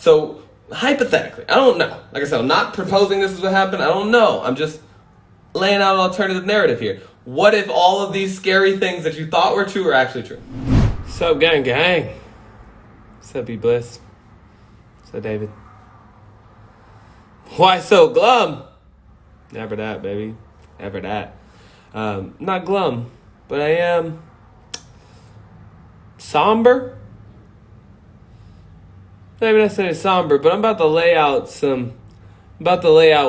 So hypothetically, I don't know. Like I said, I'm not proposing this is what happened. I don't know. I'm just laying out an alternative narrative here. What if all of these scary things that you thought were true are actually true? What's up, gang? What's up, B-Bliss? What's up, David? Why so glum? Never that, baby. Never that. Not glum, but I am somber. Maybe not saying somber, but I'm about to lay out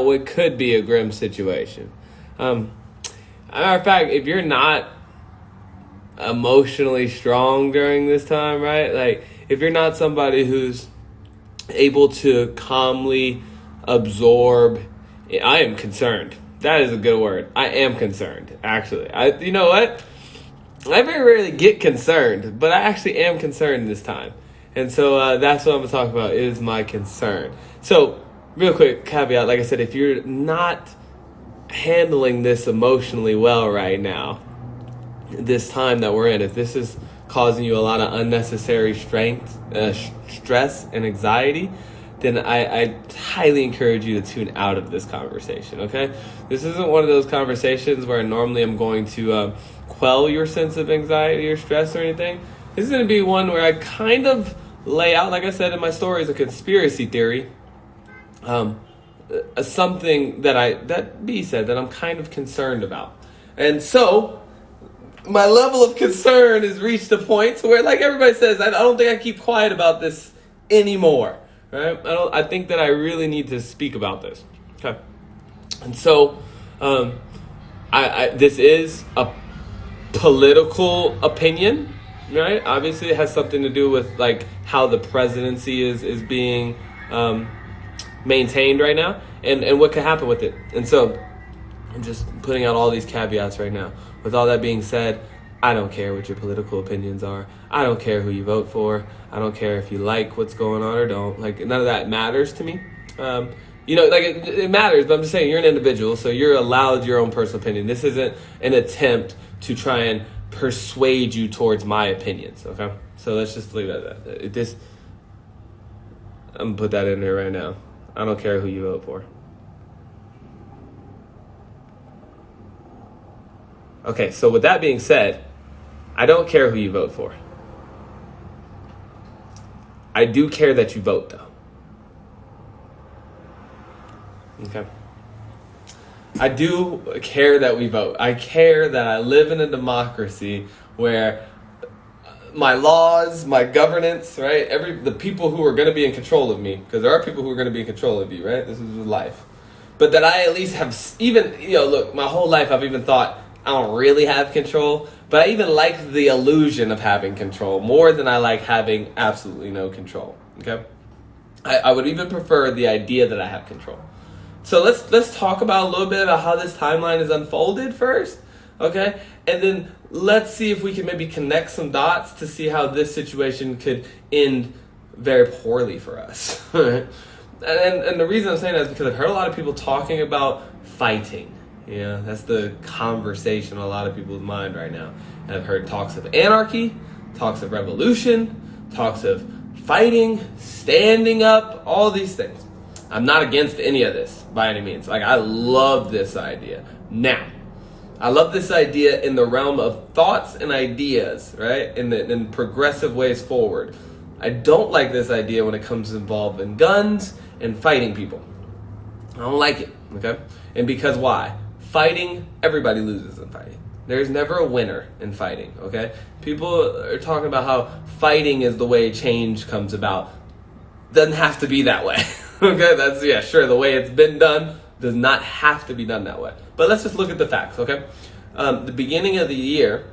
what could be a grim situation. Matter of fact, if you're not emotionally strong during this time, right? Like, if you're not somebody who's able to calmly absorb, I am concerned. That is a good word. I am concerned, actually. You know what? I very rarely get concerned, but I actually am concerned this time. And so that's what I'm going to talk about is my concern. So, real quick caveat, like I said, if you're not handling this emotionally well right now, this time that we're in, if this is causing you a lot of unnecessary stress and anxiety, then I highly encourage you to tune out of this conversation, okay? This isn't one of those conversations where normally I'm going to quell your sense of anxiety or stress or anything. This is going to be one where I kind of lay out, like I said in my story, is a conspiracy theory, something that B said that I'm kind of concerned about. And so my level of concern has reached a point where, like everybody says, I don't think I keep quiet about this anymore. Right? I think that I really need to speak about this. Okay. And so, this is a political opinion, right? Obviously, it has something to do with like how the presidency is being maintained right now, and what could happen with it. And so, I'm just putting out all these caveats right now. With all that being said, I don't care what your political opinions are. I don't care who you vote for. I don't care if you like what's going on or don't. Like, none of that matters to me. It matters, but I'm just saying you're an individual, so you're allowed your own personal opinion. This isn't an attempt to try and persuade you towards my opinions, okay? So let's just leave it at that. I'm going to put that in there right now. I don't care who you vote for. Okay, so with that being said, I don't care who you vote for. I do care that you vote, though. Okay. I do care that we vote. I care that I live in a democracy where my laws, my governance, right? The people who are going to be in control of me, because there are people who are going to be in control of you, right? This is life. But that I at least have, look, my whole life I've even thought, I don't really have control, but I even like the illusion of having control more than I like having absolutely no control, okay? I would even prefer the idea that I have control. So let's talk about a little bit about how this timeline is unfolded first, okay? And then let's see if we can maybe connect some dots to see how this situation could end very poorly for us. and the reason I'm saying that is because I've heard a lot of people talking about fighting. Yeah, that's the conversation on a lot of people's mind right now. And I've heard talks of anarchy, talks of revolution, talks of fighting, standing up, all these things. I'm not against any of this by any means. Like, I love this idea. Now, I love this idea in the realm of thoughts and ideas, right? In progressive ways forward. I don't like this idea when it comes to involving guns and fighting people. I don't like it, okay? And because why? Fighting, everybody loses in fighting. There's never a winner in fighting, okay? People are talking about how fighting is the way change comes about. Doesn't have to be that way, okay? That's, yeah, sure, the way it's been done does not have to be done that way. But let's just look at the facts, okay? The beginning of the year,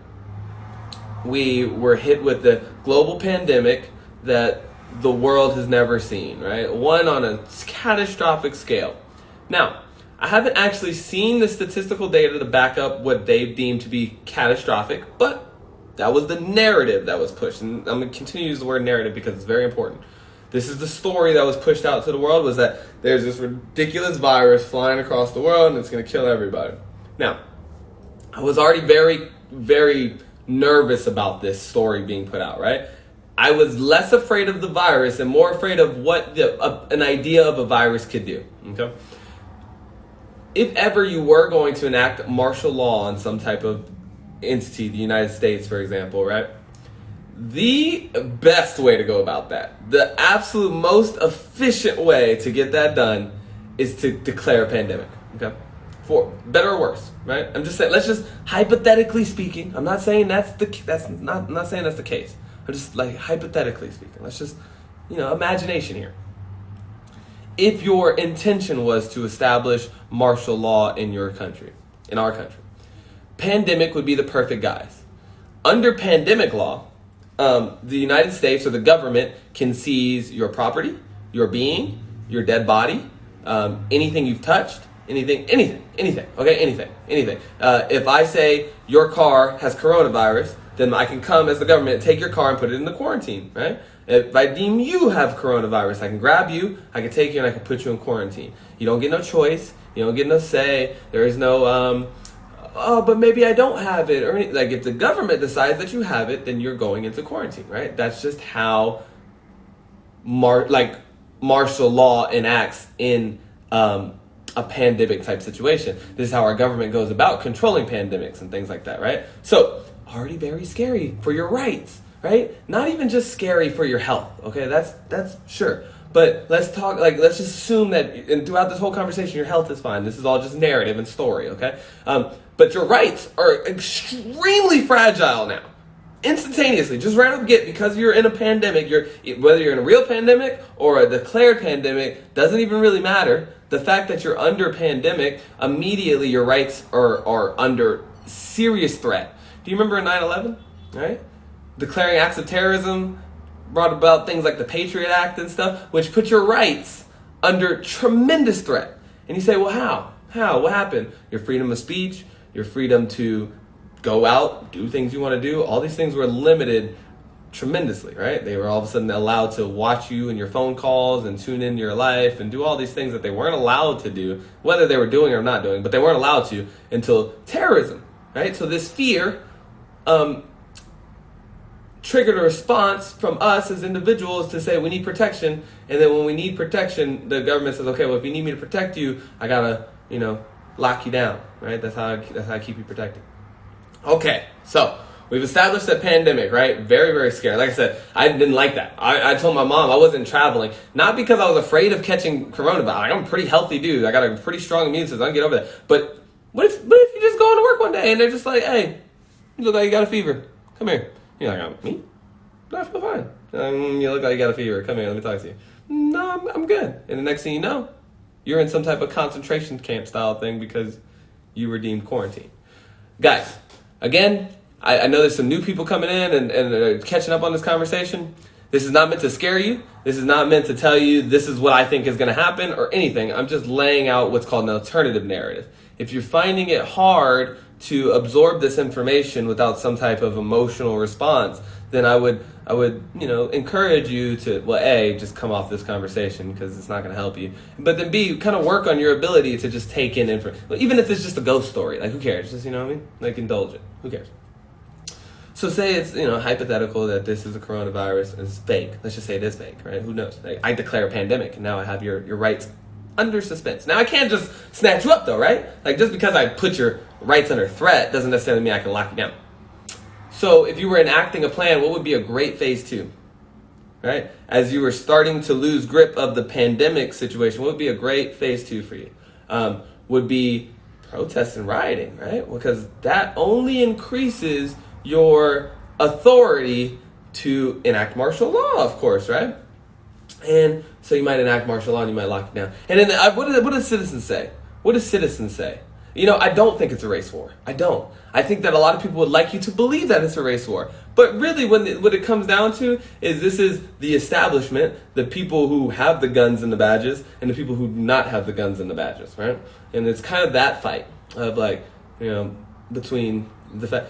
we were hit with the global pandemic that the world has never seen, right? One on a catastrophic scale. Now, I haven't actually seen the statistical data to back up what they've deemed to be catastrophic, but that was the narrative that was pushed. And I'm going to continue to use the word narrative because it's very important. This is the story that was pushed out to the world, was that there's this ridiculous virus flying across the world and it's going to kill everybody. Now, I was already very, very nervous about this story being put out, right? I was less afraid of the virus and more afraid of what an idea of a virus could do. Okay? If ever you were going to enact martial law on some type of entity, the United States, for example, right? The best way to go about that, the absolute most efficient way to get that done is to declare a pandemic. Okay? For better or worse, right? I'm just saying, let's just hypothetically speaking, I'm not saying I'm not saying that's the case. I'm just like hypothetically speaking. Let's just, imagination here. If your intention was to establish martial law in your country, in our country, pandemic would be the perfect guise. Under pandemic law, the United States or the government can seize your property, your being, your dead body, anything you've touched, anything, okay, anything. If I say your car has coronavirus, then I can come as the government, take your car and put it in the quarantine, right? If I deem you have coronavirus, I can grab you, I can take you, and I can put you in quarantine. You don't get no choice, you don't get no say, there is no, but maybe I don't have it, or like if the government decides that you have it, then you're going into quarantine, right? That's just how martial law enacts in a pandemic type situation. This is how our government goes about controlling pandemics and things like that, right? So, already very scary for your rights, right? Not even just scary for your health, okay? That's sure. But let's just assume that and throughout this whole conversation, your health is fine. This is all just narrative and story, okay? But your rights are extremely fragile now. Instantaneously, just right off the get, because you're in a pandemic, whether you're in a real pandemic or a declared pandemic, doesn't even really matter. The fact that you're under pandemic, immediately your rights are under serious threat. Do you remember 9/11, right? Declaring acts of terrorism brought about things like the Patriot Act and stuff, which put your rights under tremendous threat. And you say, well, how? How? What happened? Your freedom of speech, your freedom to go out, do things you want to do, all these things were limited tremendously, right? They were all of a sudden allowed to watch you and your phone calls and tune into your life and do all these things that they weren't allowed to do, whether they were doing or not doing, but they weren't allowed to until terrorism, right? So this fear triggered a response from us as individuals to say we need protection, and then when we need protection, the government says, okay, well, if you need me to protect you, I gotta, lock you down, right? That's how I keep you protected. Okay, so we've established that pandemic, right? Very, very scary. Like I said, I didn't like that. I told my mom I wasn't traveling, not because I was afraid of catching coronavirus. Like, I'm a pretty healthy dude. I got a pretty strong immune system. I can get over that. But what if you just go into work one day and they're just like, hey, you look like you got a fever. Come here. You're like, me? No, I feel fine. You look like you got a fever. Come here, let me talk to you. No, I'm good. And the next thing you know, you're in some type of concentration camp style thing because you were deemed quarantined. Guys, again, I know there's some new people coming in and catching up on this conversation. This is not meant to scare you. This is not meant to tell you this is what I think is going to happen or anything. I'm just laying out what's called an alternative narrative. If you're finding it hard to absorb this information without some type of emotional response, then I would encourage you to, well, A, just come off this conversation because it's not going to help you. But then B, kind of work on your ability to just take in information. Even if it's just a ghost story, like who cares? Just, like indulge it. Who cares? So say it's, hypothetical that this is a coronavirus and it's fake. Let's just say it is fake, right? Who knows? Like, I declare a pandemic and now I have your rights under suspense. Now I can't just snatch you up though, right? Like just because I put your rights under threat doesn't necessarily mean I can lock you down. So if you were enacting a plan, what would be a great phase 2? Right? As you were starting to lose grip of the pandemic situation, what would be a great phase 2 for you? Would be protest and rioting, right? Because that only increases your authority to enact martial law, of course, right? And so you might enact martial law and you might lock it down. And then what do citizens say? What do citizens say? I don't think it's a race war. I don't. I think that a lot of people would like you to believe that it's a race war. But really, what it comes down to is this is the establishment, the people who have the guns and the badges, and the people who do not have the guns and the badges, right? And it's kind of that fight of between the fact,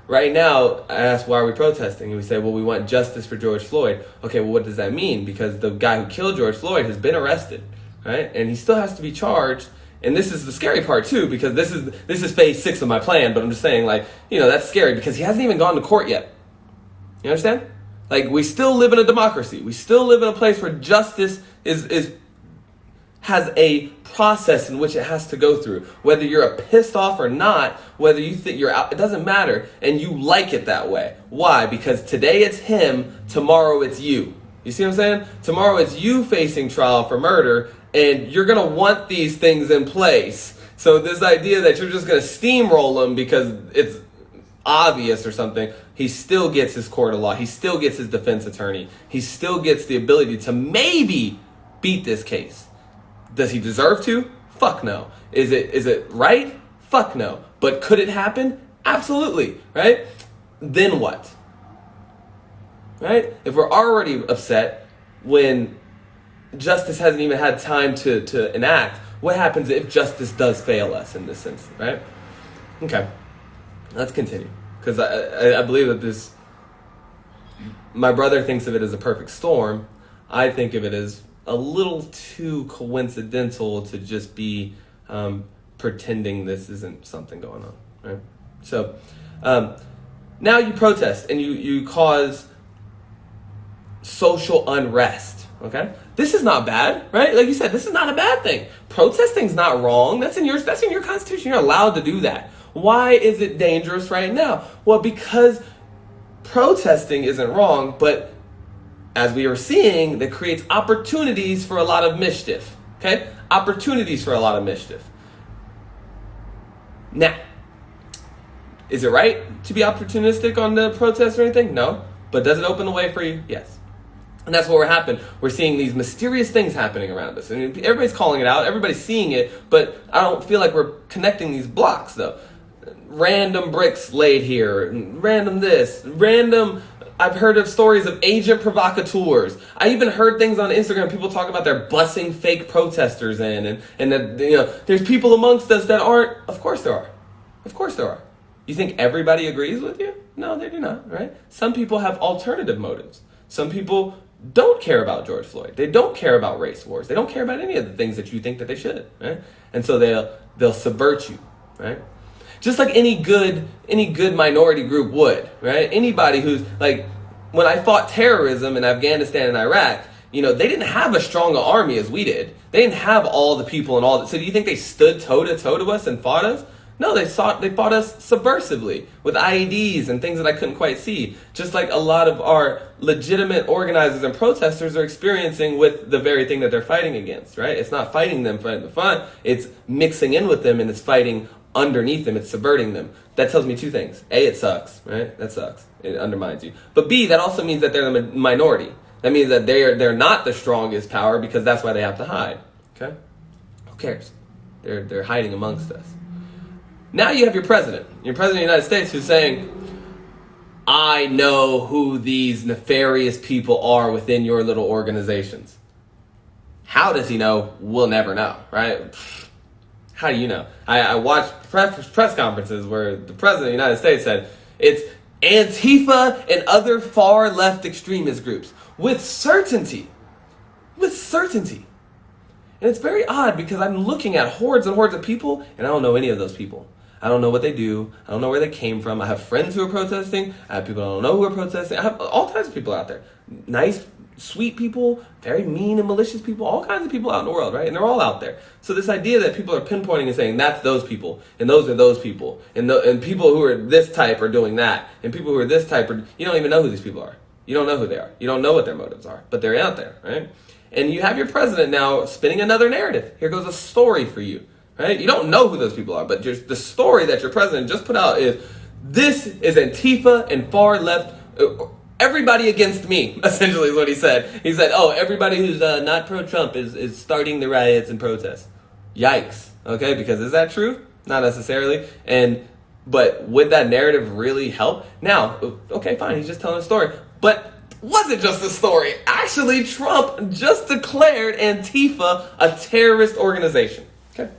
right now, I ask, why are we protesting? And we say, well, we want justice for George Floyd. Okay, well, what does that mean? Because the guy who killed George Floyd has been arrested, right? And he still has to be charged. And this is the scary part too, because this is phase 6 of my plan, but I'm just saying, that's scary because he hasn't even gone to court yet. You understand? Like, we still live in a democracy. We still live in a place where justice has a process in which it has to go through. Whether you're pissed off or not, whether you think you're out, it doesn't matter. And you like it that way. Why? Because today it's him, tomorrow it's you. You see what I'm saying? Tomorrow it's you facing trial for murder, and you're going to want these things in place. So this idea that you're just going to steamroll him because it's obvious or something, he still gets his court of law. He still gets his defense attorney. He still gets the ability to maybe beat this case. Does he deserve to? Fuck no. Is it right? Fuck no. But could it happen? Absolutely, right? Then what? Right? If we're already upset when justice hasn't even had time to enact, what happens if justice does fail us in this sense, right? Okay. Let's continue. Because I believe that my brother thinks of it as a perfect storm. I think of it as a little too coincidental to just be pretending this isn't something going on, right? So now you protest and you cause social unrest, okay? This is not bad, right? Like you said, this is not a bad thing. Protesting's not wrong. That's in your constitution. You're allowed to do that. Why is it dangerous right now? Well, because protesting isn't wrong, but as we are seeing, that creates opportunities for a lot of mischief, okay? Opportunities for a lot of mischief. Now, is it right to be opportunistic on the protest or anything? No. But does it open the way for you? Yes. And that's what happened. We're seeing these mysterious things happening around us. I mean, everybody's calling it out. Everybody's seeing it. But I don't feel like we're connecting these blocks, though. Random bricks laid here. Random this. Random... I've heard of stories of agent provocateurs. I even heard things on Instagram. People talk about they're bussing fake protesters in. And that, you know, there's people amongst us that aren't. Of course there are. Of course there are. You think everybody agrees with you? No, they do not, right? Some people have alternative motives. Some people don't care about George Floyd. They don't care about race wars. They don't care about any of the things that you think that they should, right? And so they'll subvert you, right? Just like any good minority group would, right? Anybody who's like, when I fought terrorism in Afghanistan and Iraq, you know, they didn't have as strong an army as we did. They didn't have all the people and all that. So do you think they stood toe to toe to us and fought us? No, they fought us subversively with IEDs and things that I couldn't quite see. Just like a lot of our legitimate organizers and protesters are experiencing with the very thing that they're fighting against, right? It's not fighting them for the fun. It's mixing in with them and it's fighting underneath them. It's subverting them. That tells me two things. A, it sucks, right? That sucks. It undermines you. But B, that also means that they're the minority. That means that they're not the strongest power because that's why they have to hide. Okay? Who cares? They're hiding amongst us. Now you have your president of the United States who's saying, I know who these nefarious people are within your little organizations. How does he know? We'll never know, right? How do you know? I watched press conferences where the president of the United States said, it's Antifa and other far left extremist groups. With certainty. With certainty. And it's very odd because I'm looking at hordes and hordes of people and I don't know any of those people. I don't know what they do. I don't know where they came from. I have friends who are protesting. I have people I don't know who are protesting. I have all kinds of people out there. Nice, sweet people, very mean and malicious people, all kinds of people out in the world, right? And they're all out there. So this idea that people are pinpointing and saying, that's those people, and those are those people, and people who are this type are doing that, and people who are this type are, you don't even know who these people are. You don't know who they are. You don't know what their motives are, but they're out there, right? And you have your president now spinning another narrative. Here goes a story for you. Right? You don't know who those people are, but just the story that your president just put out is, this is Antifa and far left, everybody against me, essentially is what he said. He said, oh, everybody who's not pro-Trump is starting the riots and protests. Yikes. Okay, because is that true? Not necessarily. But would that narrative really help? Now, okay, fine, he's just telling a story. But was it just a story? Actually, Trump just declared Antifa a terrorist organization. Okay.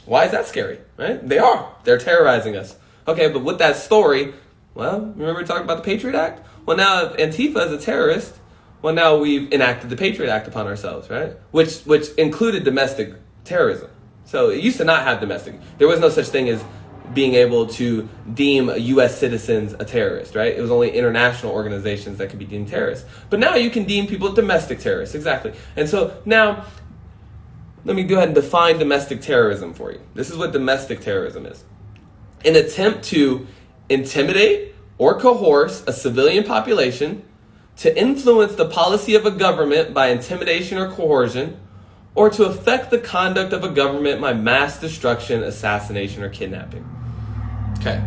Why is that scary, right? They are. They're terrorizing us. Okay, but with that story, well, remember we talked about the Patriot Act? Well, now if Antifa is a terrorist, well, now we've enacted the Patriot Act upon ourselves, right? Which included domestic terrorism. So it used to not have domestic. There was no such thing as being able to deem U.S. citizens a terrorist, right? It was only international organizations that could be deemed terrorists. But now you can deem people domestic terrorists, exactly. And so now, let me go ahead and define domestic terrorism for you. This is what domestic terrorism is. An attempt to intimidate or coerce a civilian population, to influence the policy of a government by intimidation or coercion, or to affect the conduct of a government by mass destruction, assassination, or kidnapping. Okay.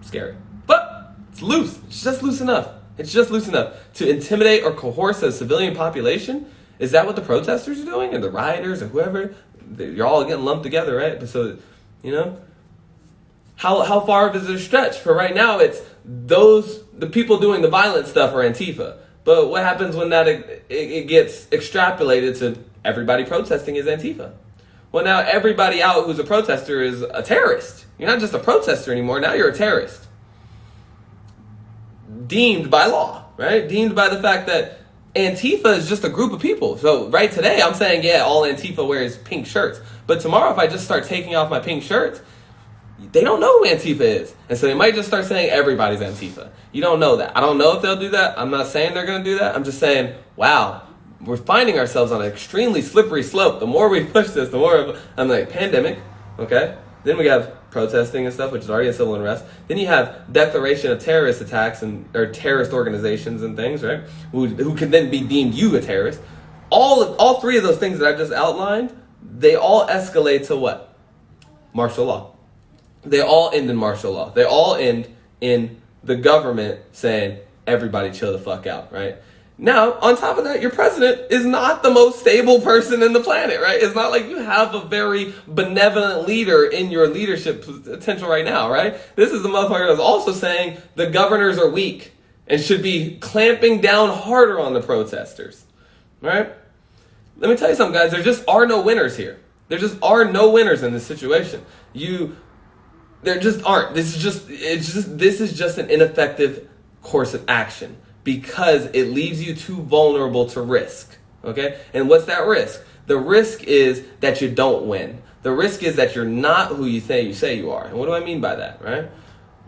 Scary. But it's loose. It's just loose enough. It's just loose enough. To intimidate or coerce a civilian population? Is that what the protesters are doing? Or the rioters or whoever? You're all getting lumped together, right? So, you know? How far is it a stretch? For right now, it's the people doing the violent stuff are Antifa. But what happens when that it gets extrapolated to everybody protesting is Antifa? Well, now everybody out who's a protester is a terrorist. You're not just a protester anymore. Now you're a terrorist. Deemed by law, right? Deemed by the fact that Antifa is just a group of people. So right today, I'm saying, yeah, all Antifa wears pink shirts. But tomorrow, if I just start taking off my pink shirts, they don't know who Antifa is. And so they might just start saying everybody's Antifa. You don't know that. I don't know if they'll do that. I'm not saying they're going to do that. I'm just saying, wow, we're finding ourselves on an extremely slippery slope. The more we push this, the more I'm like, pandemic, okay? Then we have protesting and stuff, which is already a civil unrest. Then you have declaration of terrorist attacks or terrorist organizations and things, right? Who can then be deemed you a terrorist. All three of those things that I just outlined, they all escalate to what? Martial law. They all end in martial law. They all end in the government saying, everybody chill the fuck out, right? Now, on top of that, your president is not the most stable person in the planet, right? It's not like you have a very benevolent leader in your leadership potential right now, right? This is the motherfucker that's also saying the governors are weak and should be clamping down harder on the protesters, right? Let me tell you something, guys. There just are no winners here. There just are no winners in this situation. There just aren't. This is just an ineffective course of action because it leaves you too vulnerable to risk. Okay? And what's that risk? The risk is that you don't win. The risk is that you're not who you say you are. And what do I mean by that, right?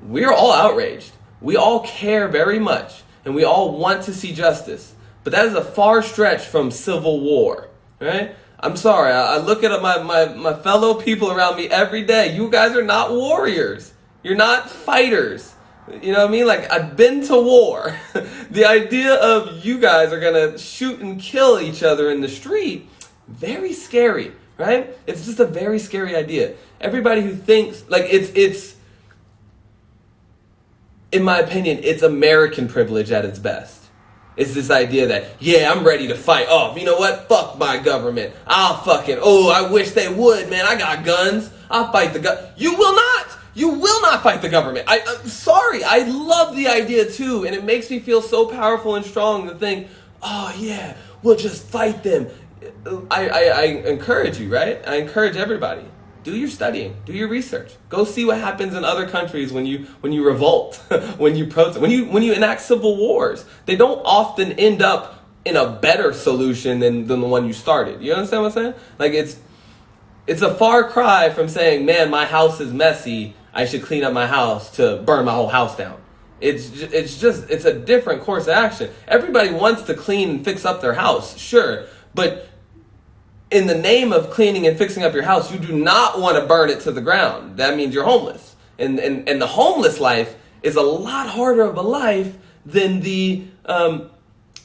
We're all outraged. We all care very much and we all want to see justice. But that is a far stretch from civil war, right? I'm sorry, I look at my fellow people around me every day. You guys are not warriors. You're not fighters. You know what I mean? Like, I've been to war. The idea of you guys are going to shoot and kill each other in the street, very scary, right? It's just a very scary idea. Everybody who thinks, like, it's in my opinion, it's American privilege at its best. It's this idea that, yeah, I'm ready to fight. Oh, you know what? Fuck my government. I wish they would, man. I got guns. I'll fight the gun. You will not. You will not fight the government. I'm sorry. I love the idea too. And it makes me feel so powerful and strong to think, oh yeah, we'll just fight them. I encourage you, right? I encourage everybody. Do your studying. Do your research. Go see what happens in other countries when you revolt, when you protest, when you enact civil wars. They don't often end up in a better solution than the one you started. You understand what I'm saying? Like it's a far cry from saying, man, my house is messy, I should clean up my house, to burn my whole house down. It's a different course of action. Everybody wants to clean and fix up their house, sure, but in the name of cleaning and fixing up your house, you do not want to burn it to the ground. That means you're homeless. And the homeless life is a lot harder of a life than a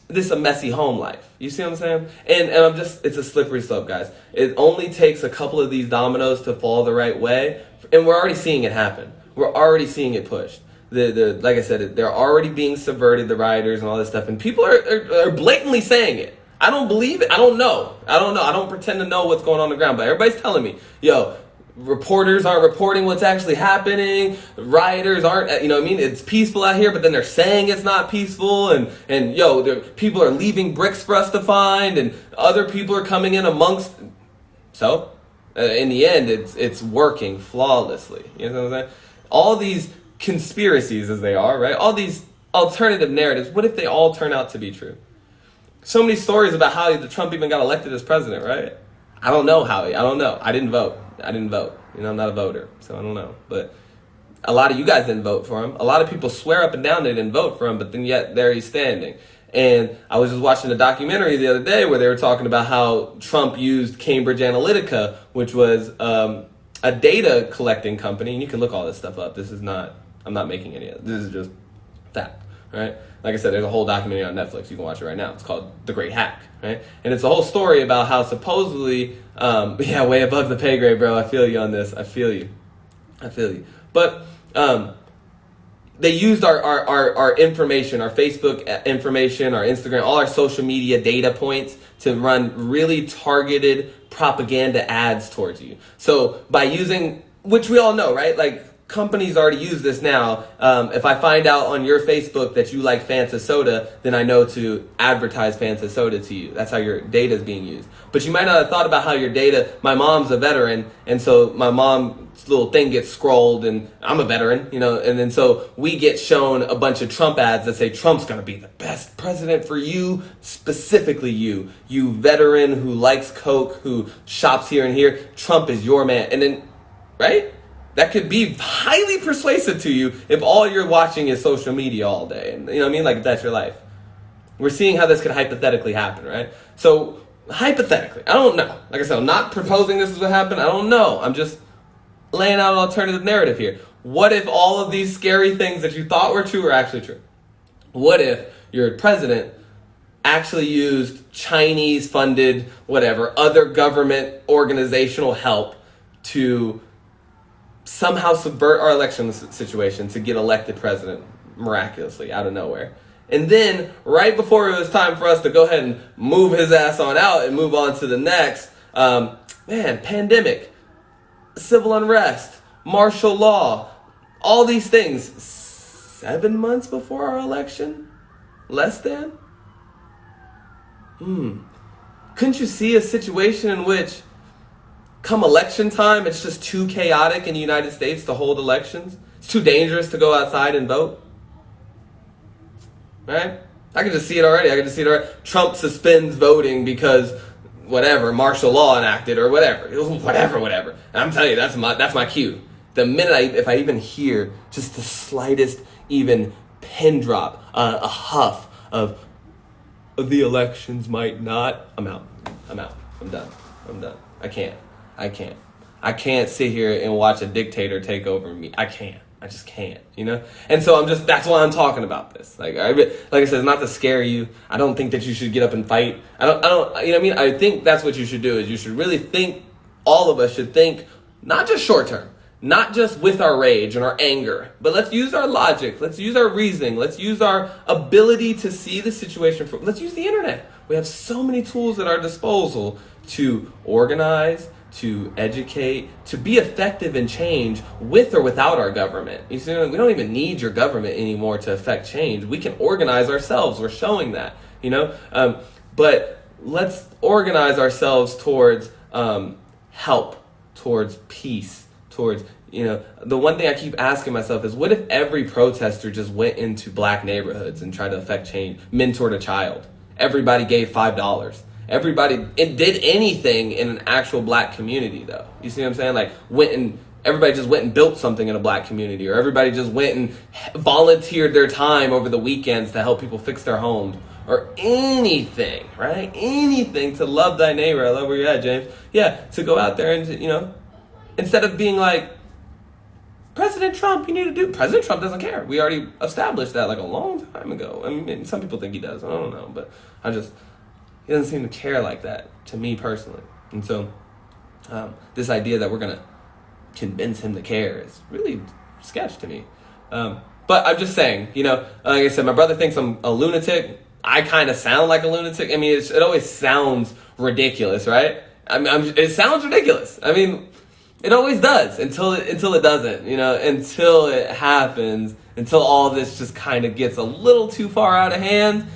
messy home life. You see what I'm saying? And it's a slippery slope, guys. It only takes a couple of these dominoes to fall the right way. And we're already seeing it happen. We're already seeing it pushed. Like I said, they're already being subverted, the rioters and all this stuff. And people are blatantly saying it. I don't believe it. I don't know. I don't pretend to know what's going on the ground, but everybody's telling me, yo, reporters aren't reporting what's actually happening. Rioters aren't, you know what I mean? It's peaceful out here, but then they're saying it's not peaceful. And people are leaving bricks for us to find, and other people are coming in amongst. So, in the end, it's working flawlessly. You know what I'm saying? All these conspiracies, as they are, right? All these alternative narratives, what if they all turn out to be true? So many stories about how Trump even got elected as president, right? I don't know, Howie. I don't know. I didn't vote. I'm not a voter, so I don't know. But a lot of you guys didn't vote for him. A lot of people swear up and down they didn't vote for him, but then yet there he's standing. And I was just watching a documentary the other day where they were talking about how Trump used Cambridge Analytica, which was a data collecting company. And you can look all this stuff up. I'm not making any of it. This is just fact, right? Like I said, there's a whole documentary on Netflix. You can watch it right now. It's called The Great Hack, right? And it's a whole story about how supposedly, way above the pay grade, bro. I feel you on this. I feel you. But they used our information, our Facebook information, our Instagram, all our social media data points to run really targeted propaganda ads towards you. So by using, which we all know, right? Like, companies already use this now. If I find out on your Facebook that you like Fanta soda, then I know to advertise Fanta soda to you. That's how your data is being used. But you might not have thought about how your data, my mom's a veteran, and so my mom's little thing gets scrolled, and I'm a veteran, and then so we get shown a bunch of Trump ads that say Trump's going to be the best president for you, specifically you veteran who likes Coke, who shops here and here. Trump is your man. And then, right? That could be highly persuasive to you if all you're watching is social media all day. And you know what I mean? Like, if that's your life. We're seeing how this could hypothetically happen, right? So, hypothetically, I don't know. Like I said, I'm not proposing this is what happened. I don't know. I'm just laying out an alternative narrative here. What if all of these scary things that you thought were true are actually true? What if your president actually used Chinese-funded, other government organizational help to somehow subvert our election situation to get elected president miraculously out of nowhere? And then, right before it was time for us to go ahead and move his ass on out and move on to the next, pandemic, civil unrest, martial law, all these things, 7 months before our election? Less than? Couldn't you see a situation in which come election time, it's just too chaotic in the United States to hold elections? It's too dangerous to go outside and vote? Right? I can just see it already. Trump suspends voting because martial law enacted or whatever. And I'm telling you, that's my cue. The minute if I even hear just the slightest even pin drop, a huff of the elections might not, I'm out. I'm done. I can't sit here and watch a dictator take over me. I just can't, And so that's why I'm talking about this. Like I said, it's not to scare you. I don't think that you should get up and fight. I don't, you know what I mean? I think that's what you should do, is you should really think, all of us should think, not just short term, not just with our rage and our anger, but let's use our logic. Let's use our reasoning. Let's use our ability to see the situation. Let's use the internet. We have so many tools at our disposal to organize, to educate, to be effective in change with or without our government. You see, we don't even need your government anymore to affect change. We can organize ourselves. We're showing that, but let's organize ourselves towards help, towards peace, towards, the one thing I keep asking myself is, what if every protester just went into black neighborhoods and tried to affect change, mentored a child? Everybody gave $5. It did anything in an actual black community, though. You see what I'm saying? Like, everybody just went and built something in a black community, or everybody just went and volunteered their time over the weekends to help people fix their homes, or anything, right? Anything to love thy neighbor. I love where you're at, James. Yeah, to go out there and, instead of being like, President Trump, President Trump doesn't care. We already established that like a long time ago. I mean, some people think he does. I don't know, but he doesn't seem to care like that, to me personally. And so this idea that we're going to convince him to care is really sketch to me. But I'm just saying, like I said, my brother thinks I'm a lunatic. I kind of sound like a lunatic. I mean, it always sounds ridiculous, right? It sounds ridiculous. I mean, it always does until it doesn't, until it happens, until all this just kind of gets a little too far out of hand.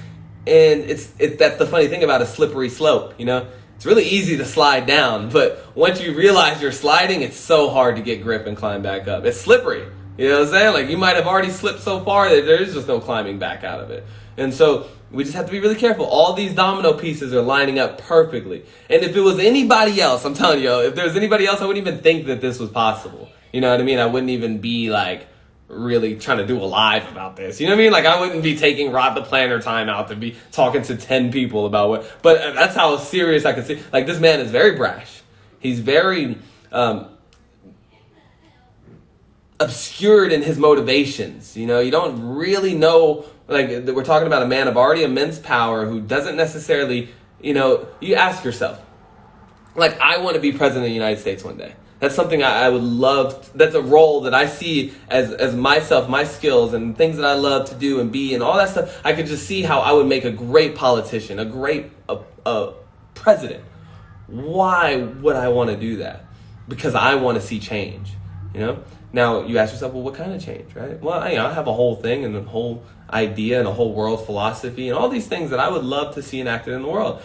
And that's the funny thing about a slippery slope, It's really easy to slide down, but once you realize you're sliding, it's so hard to get grip and climb back up. It's slippery, you know what I'm saying? Like, you might have already slipped so far that there is just no climbing back out of it. And so we just have to be really careful. All these domino pieces are lining up perfectly. And if it was anybody else, I'm telling you, if there was anybody else, I wouldn't even think that this was possible. You know what I mean? I wouldn't even be like really trying to do a live about this. You know what I mean? Like I wouldn't be taking Rodtheplanter time out to be talking to 10 people about what, but that's how serious I can see. Like this man is very brash. He's very obscured in his motivations. You know, you don't really know, like we're talking about a man of already immense power who doesn't necessarily, you know, you ask yourself, like I want to be president of the United States one day. That's something I would love. That's a role that I see as myself, my skills, and things that I love to do and be, and all that stuff. I could just see how I would make a great politician, a great president. Why would I want to do that? Because I want to see change. You know. Now you ask yourself, well, what kind of change, right? Well, I have a whole thing and a whole idea and a whole world philosophy and all these things that I would love to see enacted in the world.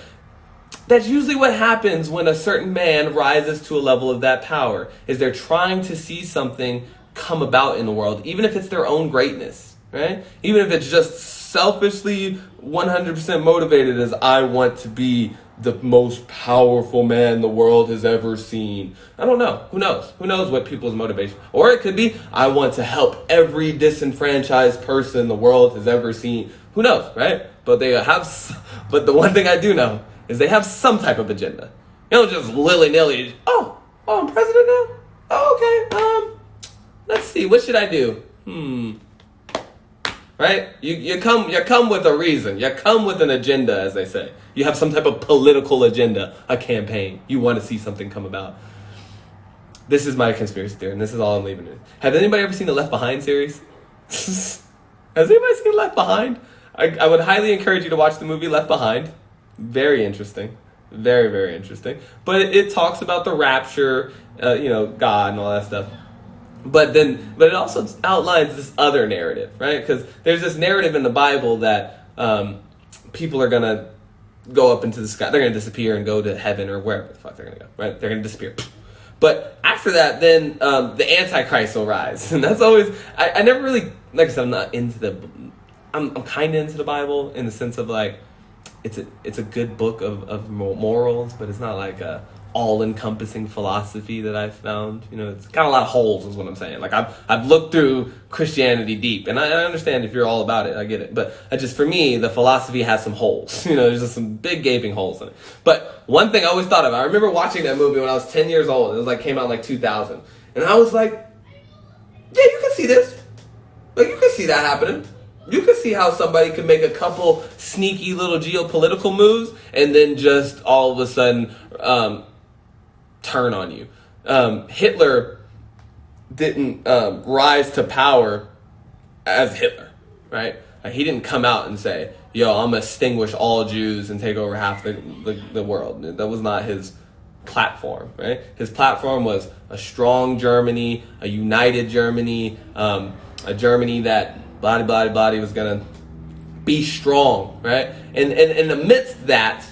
That's usually what happens when a certain man rises to a level of that power, is they're trying to see something come about in the world, even if it's their own greatness, right? Even if it's just selfishly 100% motivated as I want to be the most powerful man the world has ever seen. I don't know. Who knows? Who knows what people's motivation? Or it could be, I want to help every disenfranchised person the world has ever seen. Who knows, right? But the one thing I do know is they have some type of agenda. You don't just willy-nilly, oh, I'm president now? Oh, okay, let's see, what should I do? Right? You come with a reason. You come with an agenda, as they say. You have some type of political agenda, a campaign. You want to see something come about. This is my conspiracy theory, and this is all I'm leaving it. Have anybody ever seen the Left Behind series? Has anybody seen Left Behind? I would highly encourage you to watch the movie Left Behind. Very interesting. Very, very interesting. But it talks about the rapture, God and all that stuff. But it also outlines this other narrative, right? Because there's this narrative in the Bible that people are going to go up into the sky. They're going to disappear and go to heaven or wherever the fuck they're going to go, right? They're going to disappear. But after that, then the Antichrist will rise. And that's always, I never really, like I said, I'm not into I'm kind of into the Bible in the sense of like, it's a good book of morals, but it's not like a all-encompassing philosophy that I've found. You know, it's got a lot of holes is what I'm saying. Like I've looked through Christianity deep, and I understand if you're all about it, I get it. But for me, the philosophy has some holes. You know, there's just some big gaping holes in it. But one thing I always thought of, I remember watching that movie when I was 10 years old. It was like came out in like 2000. And I was like, yeah, you can see this. Like you can see that happening. You can see how somebody could make a couple sneaky little geopolitical moves and then just all of a sudden turn on you. Hitler didn't rise to power as Hitler, right? Like, he didn't come out and say, yo, I'm going to extinguish all Jews and take over half the world. That was not his platform, right? His platform was a strong Germany, a united Germany, a Germany that body was gonna be strong, right? And amidst that,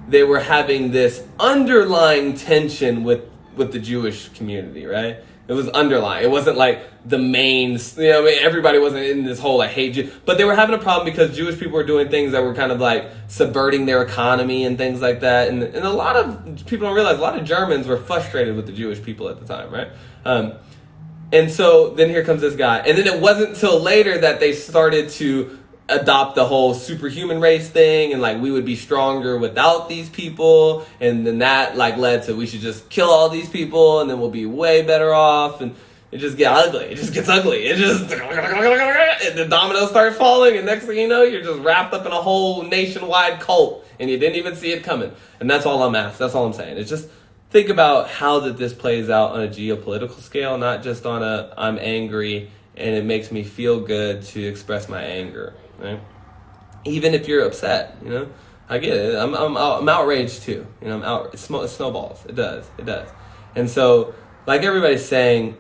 they were having this underlying tension with the Jewish community, right? It was underlying. It wasn't like the main, everybody wasn't in this whole, I hate Jews. But they were having a problem because Jewish people were doing things that were kind of like subverting their economy and things like that. And a lot of people don't realize, a lot of Germans were frustrated with the Jewish people at the time, right? And so then here comes this guy. And then it wasn't until later that they started to adopt the whole superhuman race thing and like we would be stronger without these people. And then that like led to we should just kill all these people and then we'll be way better off. And it just gets ugly. It just gets ugly. And the dominoes start falling. And next thing you know, you're just wrapped up in a whole nationwide cult and you didn't even see it coming. And that's all I'm asking. That's all I'm saying. It's just, think about how that this plays out on a geopolitical scale, not just on I'm angry and it makes me feel good to express my anger, right? Even if you're upset, I get it. I'm outraged too. It snowballs. It does. And so, like everybody's saying,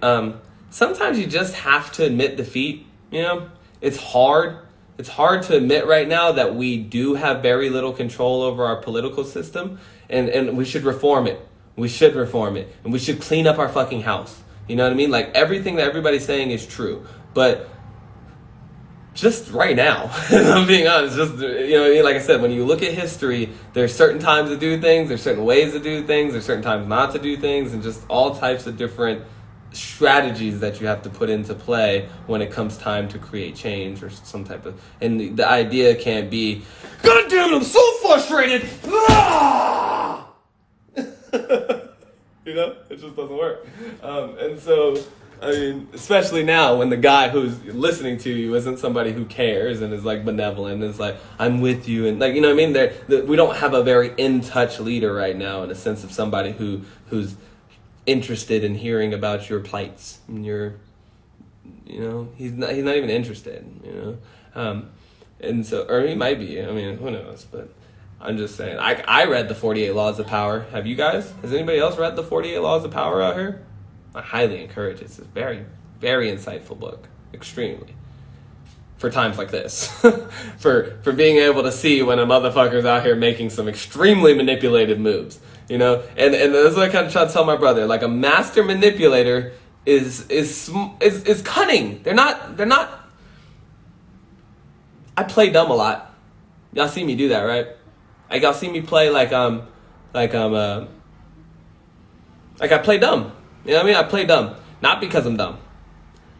sometimes you just have to admit defeat. It's hard. It's hard to admit right now that we do have very little control over our political system, and we should reform it. We should reform it. And we should clean up our fucking house. You know what I mean? Like, everything that everybody's saying is true. But just right now. I'm being honest. Just, you know, like I said, when you look at history, there's certain times to do things, there's certain ways to do things, there's certain times not to do things, and just all types of different strategies that you have to put into play when it comes time to create change or some type of. And the idea can't be, God damn it, I'm so frustrated. Ah! You know, it just doesn't work. And so, I mean, especially now when the guy who's listening to you isn't somebody who cares and is like benevolent and is like, I'm with you, and like, you know what I mean? We don't have a very in touch leader right now in a sense of somebody who's interested in hearing about your plights and your, you know, he's not even interested, you know, and so, or he might be. I mean, who knows? But I'm just saying. I read the 48 Laws of Power. Have you guys? Has anybody else read the 48 Laws of Power out here? I highly encourage it. It's a very, very insightful book. Extremely. For times like this. for being able to see when a motherfucker's out here making some extremely manipulated moves. You know? And that's what I kind of try to tell my brother. Like, a master manipulator is cunning. They're not. I play dumb a lot. Y'all see me do that, right? Like, y'all see me play like I play dumb. You know what I mean? I play dumb. Not because I'm dumb.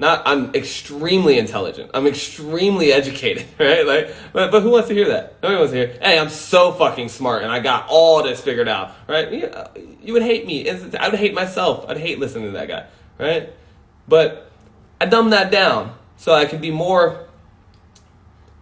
I'm extremely intelligent. I'm extremely educated, right? Like, but who wants to hear that? Nobody wants to hear, hey, I'm so fucking smart and I got all this figured out, right? You would hate me. I would hate myself. I'd hate listening to that guy, right? But I dumbed that down so I could be more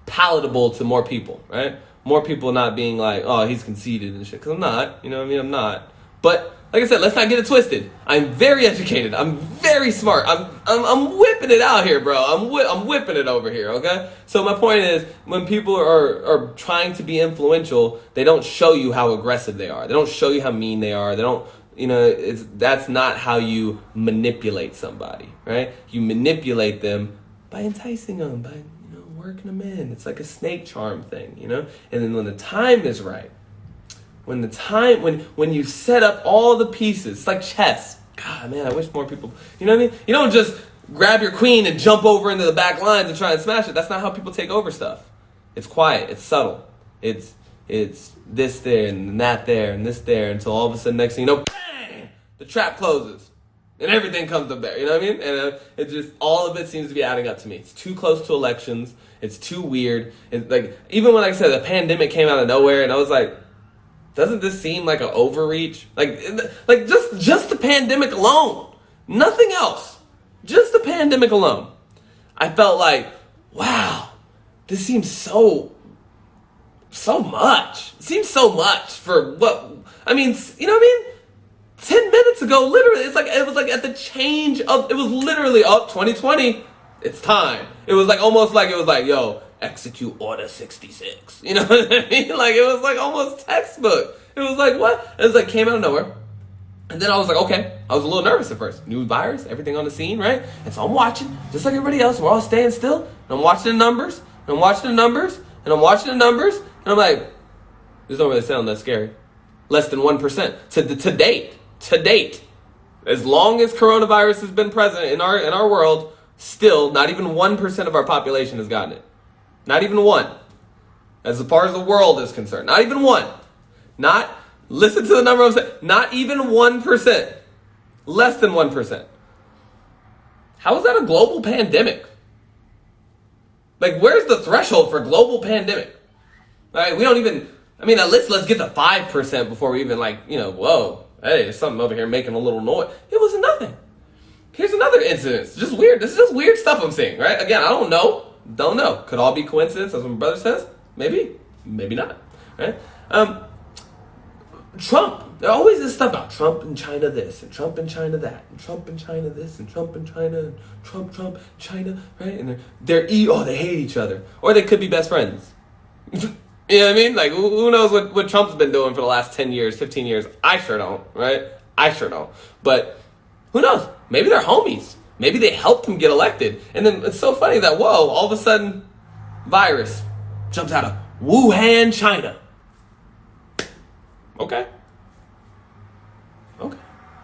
palatable to more people, right? More people not being like, oh, he's conceited and shit. Because I'm not, you know what I mean? I'm not. But like I said, let's not get it twisted. I'm very educated. I'm very smart. I'm whipping it out here, bro. I'm whipping it over here, okay? So my point is, when people are trying to be influential, they don't show you how aggressive they are. They don't show you how mean they are. They don't, you know, that's not how you manipulate somebody, right? You manipulate them by enticing them, by working them in. It's like a snake charm thing, you know? And then when the time is right, when you set up all the pieces, it's like chess. God, man, I wish more people, you know what I mean? You don't just grab your queen and jump over into the back lines and try and smash it. That's not how people take over stuff. It's quiet. It's subtle. It's this there and that there and this there until all of a sudden, next thing you know, bang, the trap closes. And everything comes to bear, you know what I mean? And it just, all of it seems to be adding up to me. It's too close to elections. It's too weird. It's like, even when, like I said, the pandemic came out of nowhere, and I was like, doesn't this seem like an overreach? Like just the pandemic alone. Nothing else. Just the pandemic alone. I felt like, wow, this seems so much. It seems so much for what, I mean, you know what I mean? 10 minutes ago, literally, it was like at the change of, it was literally, 2020, it's time. It was like, almost like, it was like, yo, execute order 66. You know what I mean? Like, it was like almost textbook. It was like, what? It was like, came out of nowhere. And then I was like, okay. I was a little nervous at first. New virus, everything on the scene, right? And so I'm watching, just like everybody else, we're all staying still. And I'm watching the numbers, and I'm watching the numbers, and I'm watching the numbers, and I'm like, this don't really sound that scary. Less than 1%. To date, as long as coronavirus has been present in our world, still not even 1% of our population has gotten it. Not even one. As far as the world is concerned, not even one. Listen to the number I'm saying. Not even 1%. Less than 1%. How is that a global pandemic? Like, where's the threshold for global pandemic? Right? We don't even, I mean, let's get to 5% before we even, like, you know, whoa. Hey, there's something over here making a little noise. It was nothing. Here's another incident. It's just weird. This is just weird stuff I'm seeing, right? Again, I don't know. Don't know. Could all be coincidence, as my brother says. Maybe. Maybe not. Right? Trump. There always is stuff about Trump and China this, and Trump and China that, and Trump and China this, and Trump and China, and Trump, China, right? And they hate each other. Or they could be best friends. You know what I mean? Like, who knows what Trump's been doing for the last 10 years, 15 years? I sure don't, right? I sure don't. But who knows? Maybe they're homies. Maybe they helped him get elected. And then it's so funny that, whoa, all of a sudden, virus jumps out of Wuhan, China. Okay,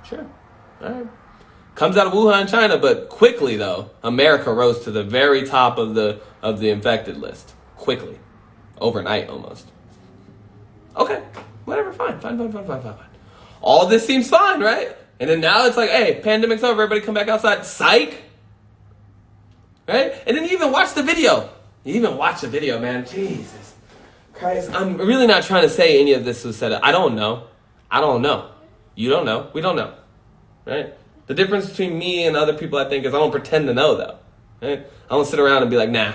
sure. All right. Comes out of Wuhan, China, but quickly, though, America rose to the very top of the of the infected list quickly, overnight almost. Okay, whatever, fine. All this seems fine, right? And then now it's like, hey, pandemic's over, everybody come back outside. Psych! Right? And then you even watch the video. Man. Jesus Christ. I'm really not trying to say any of this was said. I don't know. You don't know. We don't know. Right? The difference between me and other people, I think, is I don't pretend to know, though. Right? I don't sit around and be like, nah,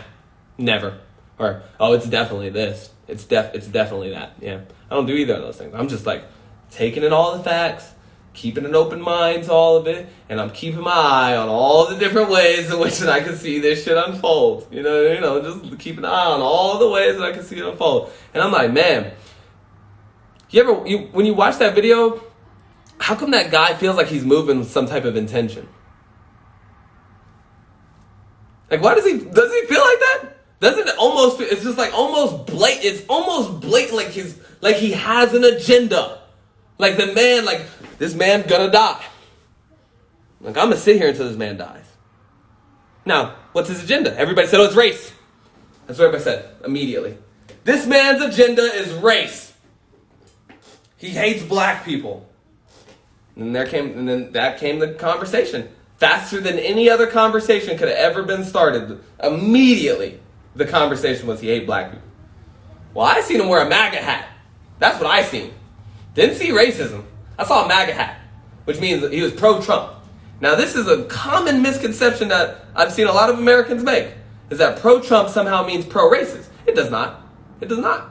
never. Or, oh, it's definitely this. It's definitely that. Yeah. I don't do either of those things. I'm just like taking in all the facts, keeping an open mind to all of it, and I'm keeping my eye on all the different ways in which I can see this shit unfold. You know, just keeping an eye on all the ways that I can see it unfold. And I'm like, man, when you watch that video, how come that guy feels like he's moving with some type of intention? Like, does he feel like that? Doesn't it almost, it's just like almost blatant, it's almost blatant, like he has an agenda. Like the man, like, this man gonna die. Like, I'm gonna sit here until this man dies. Now, what's his agenda? Everybody said, oh, it's race. That's what everybody said, immediately. This man's agenda is race. He hates black people. And then that came the conversation. Faster than any other conversation could have ever been started. Immediately, the conversation was he hates black people. Well, I seen him wear a MAGA hat. That's what I seen. Didn't see racism. I saw a MAGA hat, which means he was pro-Trump. Now, this is a common misconception that I've seen a lot of Americans make, is that pro-Trump somehow means pro-racist. It does not. It does not.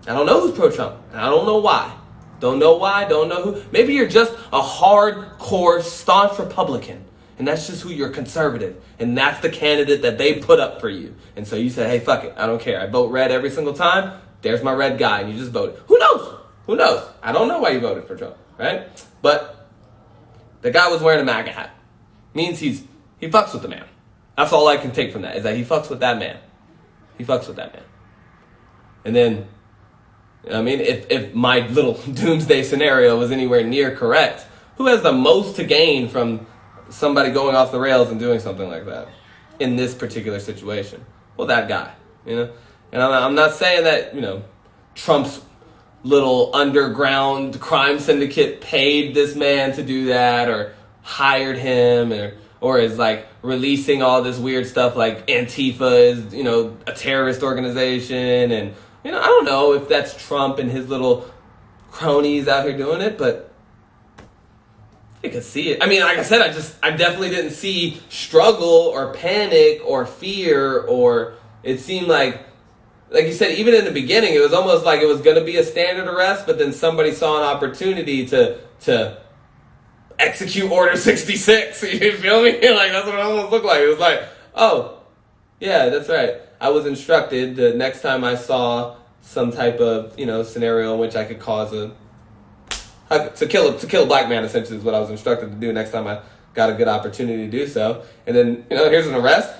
I don't know who's pro-Trump, and I don't know why. Don't know why, don't know who. Maybe you're just a hardcore, staunch Republican, and that's just who you're conservative, and that's the candidate that they put up for you. And so you say, hey, fuck it, I don't care. I vote red every single time. There's my red guy, and you just voted. Who knows? Who knows? I don't know why you voted for Trump, right? But the guy was wearing a MAGA hat. Means he fucks with the man. That's all I can take from that, is that he fucks with that man. He fucks with that man. And then, I mean, if my little doomsday scenario was anywhere near correct, who has the most to gain from somebody going off the rails and doing something like that in this particular situation? Well, that guy, you know? And I'm not saying that, you know, Trump's little underground crime syndicate paid this man to do that, or hired him, or is like releasing all this weird stuff like Antifa is, you know, a terrorist organization, and, you know, I don't know if that's Trump and his little cronies out here doing it, but you could see it. I mean, like I said, I definitely didn't see struggle or panic or fear, or it seemed like you said, even in the beginning, it was almost like it was going to be a standard arrest, but then somebody saw an opportunity to execute Order 66. You feel me? Like, that's what it almost looked like. It was like, oh, yeah, that's right. I was instructed the next time I saw some type of, you know, scenario in which I could cause to kill a black man, essentially, is what I was instructed to do next time I got a good opportunity to do so. And then, you know, here's an arrest.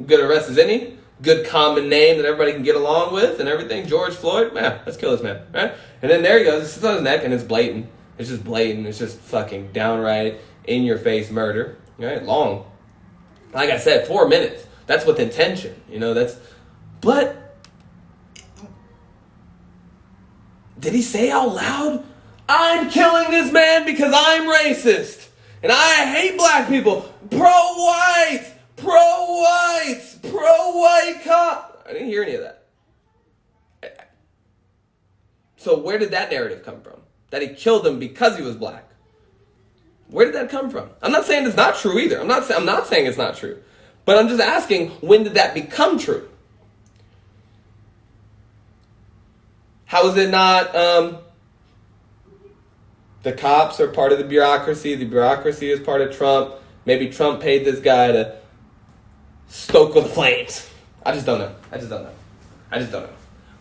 Good arrest as any. Good common name that everybody can get along with and everything. George Floyd, man, let's kill this man, right? And then there he goes, it's on his neck, and it's blatant. It's just blatant. It's just fucking downright in-your-face murder, right? Long. Like I said, 4 minutes. That's with intention, you know, but did he say out loud, I'm killing this man because I'm racist, and I hate black people, pro-white cop? I didn't hear any of that. So where did that narrative come from? That he killed him because he was black. Where did that come from? I'm not saying it's not true either. I'm not saying it's not true. But I'm just asking, when did that become true? How is it not, the cops are part of the bureaucracy is part of Trump, maybe Trump paid this guy to stoke the flames. I just don't know.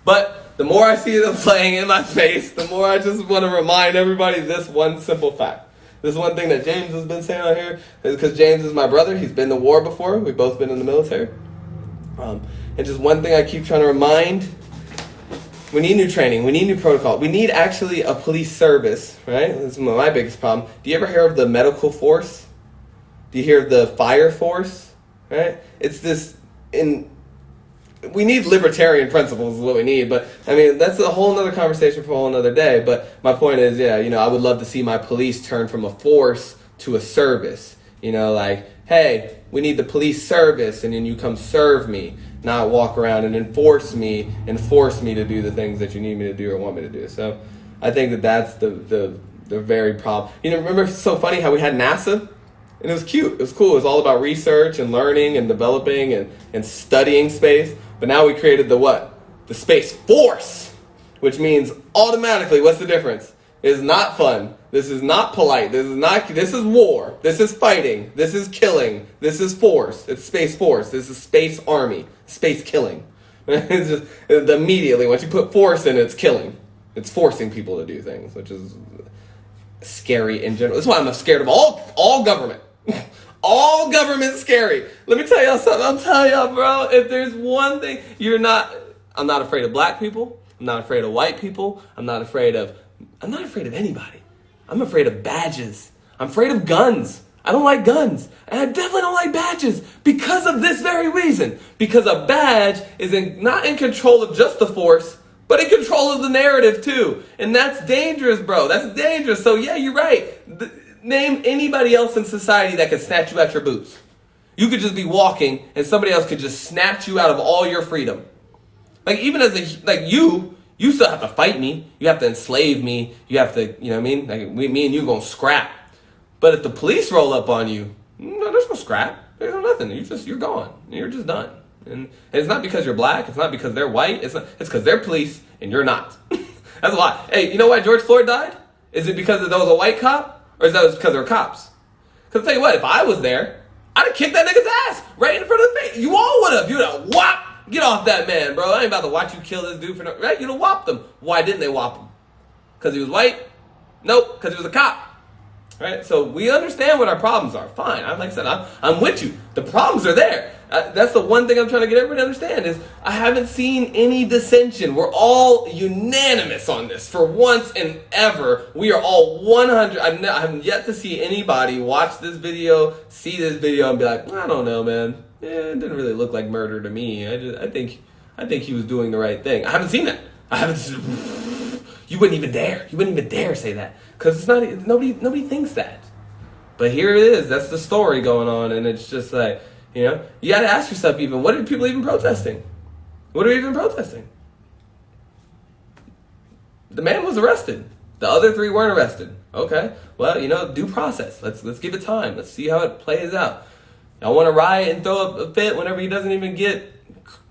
But the more I see them playing in my face, the more I just want to remind everybody this one simple fact. This one thing that James has been saying on here is because James is my brother. He's been to war before. We've both been in the military. And just one thing I keep trying to remind, we need new training. We need new protocol. We need actually a police service, right? This is my biggest problem. Do you ever hear of the medical force? Do you hear of the fire force? Right? It's this we need libertarian principles is what we need. But, I mean, that's a whole other conversation for a whole other day. But my point is, yeah, you know, I would love to see my police turn from a force to a service. You know, like, hey, we need the police service, and then you come serve me, not walk around and force me to do the things that you need me to do or want me to do. So I think that that's the very problem. You know, remember, it's so funny how we had NASA? And it was cute. It was cool. It was all about research and learning and developing and studying space. But now we created the what? The Space Force, which means automatically, what's the difference? It is not fun. This is not polite. This is war. This is fighting. This is killing. This is force. It's Space Force. This is Space Army. Space killing. It's just immediately, once you put force in it, it's killing. It's forcing people to do things, which is scary in general. That's why I'm scared of all government. All government's scary. Let me tell y'all something. I'm telling y'all, bro, if there's one thing I'm not afraid of black people. I'm not afraid of white people. I'm not afraid of anybody. I'm afraid of badges. I'm afraid of guns. I don't like guns. And I definitely don't like badges because of this very reason. Because a badge is not in control of just the force, but in control of the narrative too. And that's dangerous, bro. That's dangerous. So yeah, you're right. Name anybody else in society that could snatch you at your boots. You could just be walking and somebody else could just snatch you out of all your freedom. Like even you still have to fight me. You have to enslave me. You have to, you know what I mean? Like me and you gonna scrap. But if the police roll up on you, no, there's no scrap. There's no nothing. You're gone. You're just done. And it's not because you're black. It's not because they're white. It's because they're police and you're not. That's why. Hey, you know why George Floyd died? Is it because there was a white cop? Or is that because there were cops? Because I'll tell you what, if I was there, I'd have kicked that nigga's ass right in front of the face. You all would have. You'd have whopped. Get off that man, bro. I ain't about to watch you kill this dude for no... Right? You'd have whopped him. Why didn't they whop him? Because he was white? Nope, because he was a cop. Right? So we understand what our problems are. Fine. Like I said, I'm with you. The problems are there. That's the one thing I'm trying to get everybody to understand is I haven't seen any dissension. We're all unanimous on this. For once and ever, we are all 100. I have yet to see anybody watch this video, see this video, and be like, I don't know, man. It didn't really look like murder to me. I think he was doing the right thing. I haven't seen that. You wouldn't even dare. You wouldn't even dare say that because it's not. Nobody thinks that. But here it is. That's the story going on, and it's just like, you know, you got to ask yourself even, what are people even protesting? What are we even protesting? The man was arrested. The other three weren't arrested. Okay, well, you know, due process. Let's give it time. Let's see how it plays out. I want to riot and throw up a fit whenever he doesn't even get,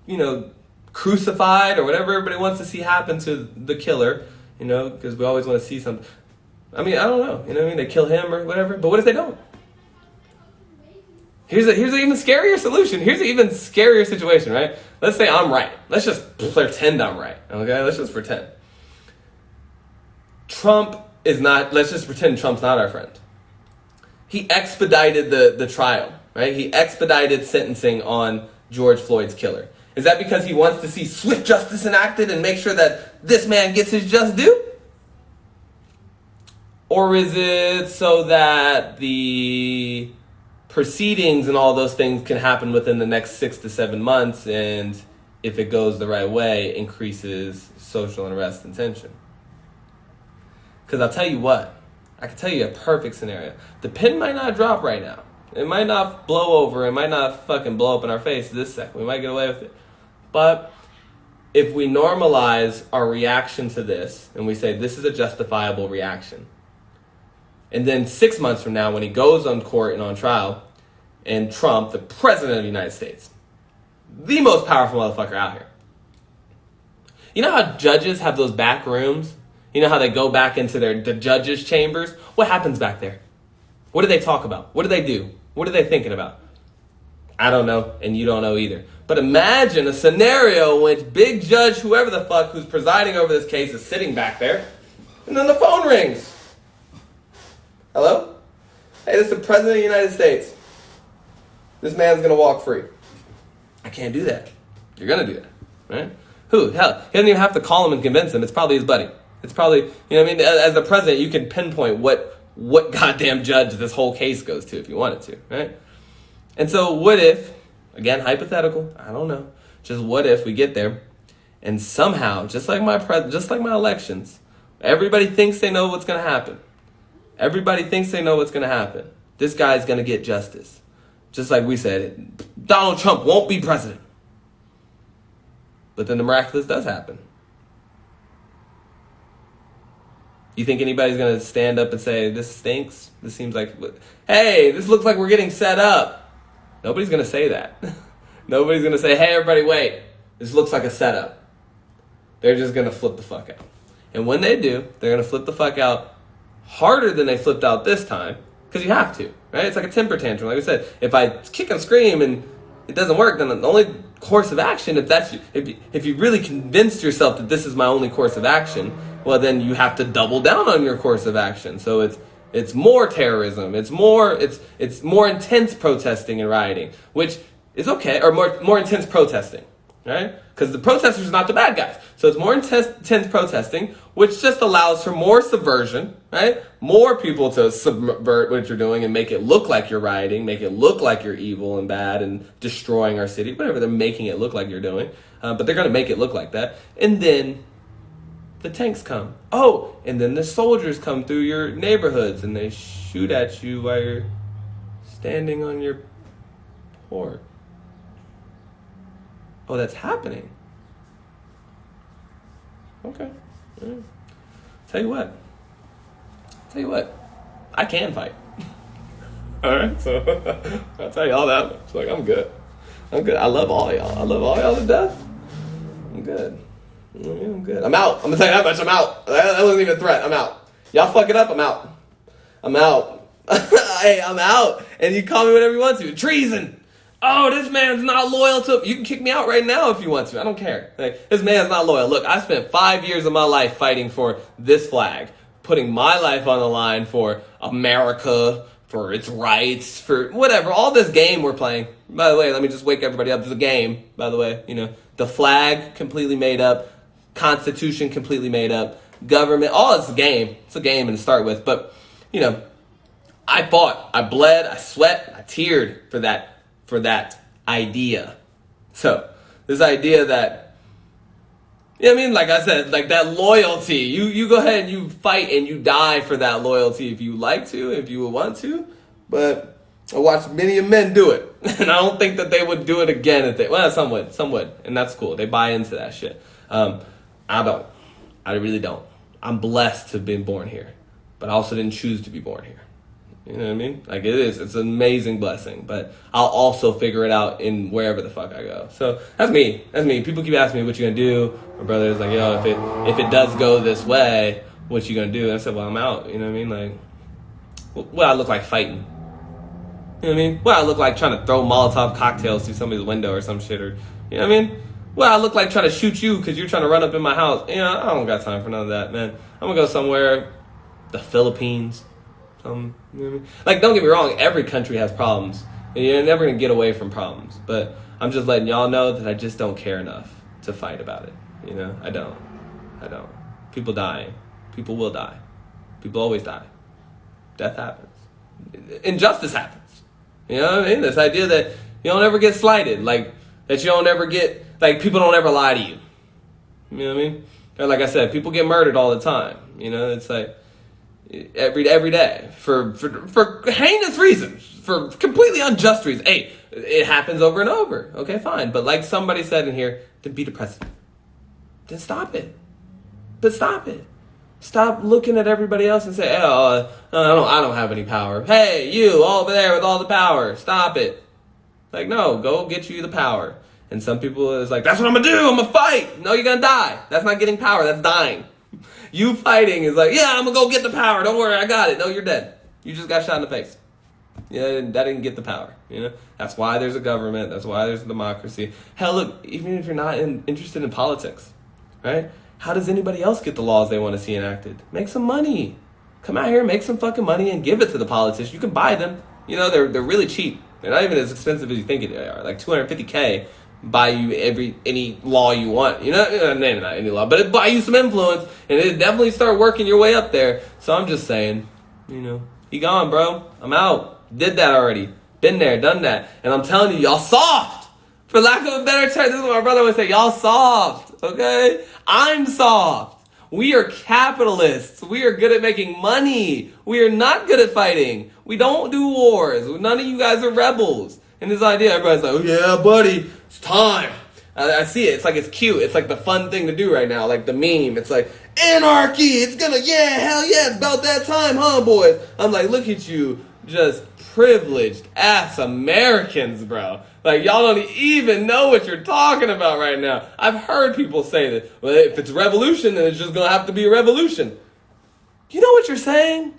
you know, crucified or whatever everybody wants to see happen to the killer, you know, because we always want to see something. I mean, I don't know, you know what I mean? They kill him or whatever, but what if they don't? Here's an even scarier solution. Here's an even scarier situation, right? Let's say I'm right. Let's just pretend I'm right, okay? Let's just pretend. Let's just pretend Trump's not our friend. He expedited the trial, right? He expedited sentencing on George Floyd's killer. Is that because he wants to see swift justice enacted and make sure that this man gets his just due? Or is it so that the proceedings and all those things can happen within the next 6 to 7 months, and if it goes the right way, increases social unrest and tension? Because I'll tell you what, I can tell you a perfect scenario. The pin might not drop right now. It might not blow over. It might not fucking blow up in our face this second. We might get away with it. But if we normalize our reaction to this, and we say this is a justifiable reaction, and then 6 months from now, when he goes on court and on trial, and Trump, the president of the United States, the most powerful motherfucker out here. You know how judges have those back rooms? You know how they go back into the judges' chambers? What happens back there? What do they talk about? What do they do? What are they thinking about? I don't know, and you don't know either. But imagine a scenario in which big judge, whoever the fuck, who's presiding over this case is sitting back there, and then the phone rings. Hello? Hey, this is the President of the United States. This man's going to walk free. I can't do that. You're going to do that, right? Who? Hell, he doesn't even have to call him and convince him. It's probably his buddy. It's probably, you know what I mean? As the president, you can pinpoint what goddamn judge this whole case goes to if you wanted to, right? And so what if, again, hypothetical, I don't know, Just what if we get there and somehow, just like my elections, everybody thinks they know what's going to happen. Everybody thinks they know what's going to happen. This guy's going to get justice. Just like we said, Donald Trump won't be president. But then the miraculous does happen. You think anybody's going to stand up and say, this stinks? This seems like, hey, this looks like we're getting set up. Nobody's going to say that. Nobody's going to say, hey, everybody, wait. This looks like a setup. They're just going to flip the fuck out. And when they do, they're going to flip the fuck out harder than they flipped out this time. Because you have to, right? It's like a temper tantrum. Like I said, if I kick and scream and it doesn't work, then the only course of action, if you really convinced yourself that this is my only course of action, well, then you have to double down on your course of action. So it's more terrorism. It's more intense protesting and rioting, which is okay, or more intense protesting, right? Because the protesters are not the bad guys. So it's more intense protesting, which just allows for more subversion, right? More people to subvert what you're doing and make it look like you're rioting, make it look like you're evil and bad and destroying our city, whatever they're making it look like you're doing. But they're going to make it look like that. And then the tanks come. Oh, and then the soldiers come through your neighborhoods and they shoot at you while you're standing on your porch. Oh, that's happening. Okay. Yeah. Tell you what. I can fight. All right, so I'll tell you all that much. Like, I'm good. I love all y'all. I love all y'all to death. I'm good. I'm good. I'm out. I'm gonna tell you that much. I'm out. That wasn't even a threat. I'm out. Y'all fuck it up. I'm out. Hey, I'm out. And you call me whatever you want to. Treason. Oh, this man's not loyal to... You can kick me out right now if you want to. I don't care. Like, this man's not loyal. Look, I spent 5 years of my life fighting for this flag, putting my life on the line for America, for its rights, for whatever. All this game we're playing. By the way, let me just wake everybody up. It's a game, by the way. You know, the flag completely made up. Constitution completely made up. Government, all it's a game. It's a game to start with. But, you know, I fought. I bled. I sweat. I teared for that idea. So, this idea that, you know what I mean? Like I said, like that loyalty. You go ahead and you fight and you die for that loyalty if you like to, if you would want to. But I watched many men do it. And I don't think that they would do it again if they, well, some would. And that's cool. They buy into that shit. I don't. I really don't. I'm blessed to have been born here. But I also didn't choose to be born here. You know what I mean? Like, it's an amazing blessing, but I'll also figure it out in wherever the fuck I go. So that's me. People keep asking me, what you gonna do? My brother's like, yo, if it does go this way, what you gonna do? And I said, well, I'm out. You know what I mean? Like, what I look like fighting? You know what I mean? What I look like trying to throw Molotov cocktails through somebody's window or some shit, or, you know what I mean? What I look like trying to shoot you because you're trying to run up in my house. You know, I don't got time for none of that, man. I'm gonna go somewhere, the Philippines. You know what I mean? Like, don't get me wrong, every country has problems. And you're never going to get away from problems. But I'm just letting y'all know that I just don't care enough to fight about it. You know, I don't. People dying. People will die. People always die. Death happens. Injustice happens. You know what I mean? This idea that you don't ever get slighted. Like, that you don't ever get, like, people don't ever lie to you. You know what I mean? And like I said, people get murdered all the time. You know, it's like, every day for heinous reasons, for completely unjust reasons. Hey, it happens over and over. Okay, fine. But like somebody said in here, then be the president. Then stop it. But stop it. Stop looking at everybody else and say, oh, I don't have any power. Hey, you over there with all the power. Stop it. Like, no, go get you the power. And some people is like, that's what I'm gonna do. I'm gonna fight. No, you're gonna die. That's not getting power. That's dying. You fighting is like, yeah, I'm going to go get the power. Don't worry, I got it. No, you're dead. You just got shot in the face. Yeah, that didn't get the power. You know, that's why there's a government. That's why there's a democracy. Hell, look, even if you're not interested in politics, right? How does anybody else get the laws they want to see enacted? Make some money. Come out here, make some fucking money, and give it to the politicians. You can buy them. You know, they're really cheap. They're not even as expensive as you think they are. Like $250K. Buy you any law you want, you know, not any law, but it buy you some influence, and it definitely start working your way up there. So I'm just saying, you know, he gone, bro. I'm out. Did that already. Been there, done that, and I'm telling you, y'all soft For lack of a better term, this is what my brother would say, y'all soft, okay? I'm soft. We are capitalists. We are good at making money. We are not good at fighting. We don't do wars. None of you guys are rebels. And this idea, everybody's like, oh yeah, buddy, it's time. I see it. It's like it's cute. It's like the fun thing to do right now, like the meme. It's like, anarchy. It's gonna, yeah, hell yeah, it's about that time, huh, boys? I'm like, look at you, just privileged ass Americans, bro. Like, y'all don't even know what you're talking about right now. I've heard people say that, well, if it's revolution, then it's just gonna have to be a revolution. You know what you're saying?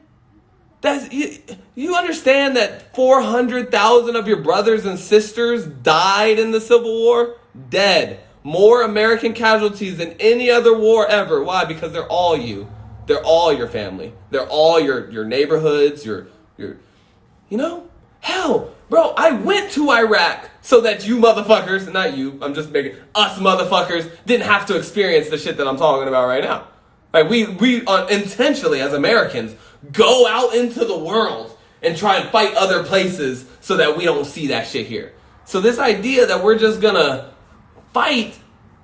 You understand that 400,000 of your brothers and sisters died in the Civil War? Dead. More American casualties than any other war ever. Why? Because they're all you. They're all your family. They're all your neighborhoods, your you know? Hell, bro, I went to Iraq so that you motherfuckers, not you, I'm just making us motherfuckers, didn't have to experience the shit that I'm talking about right now. Like, we intentionally, as Americans, go out into the world and try and fight other places so that we don't see that shit here. So this idea that we're just gonna fight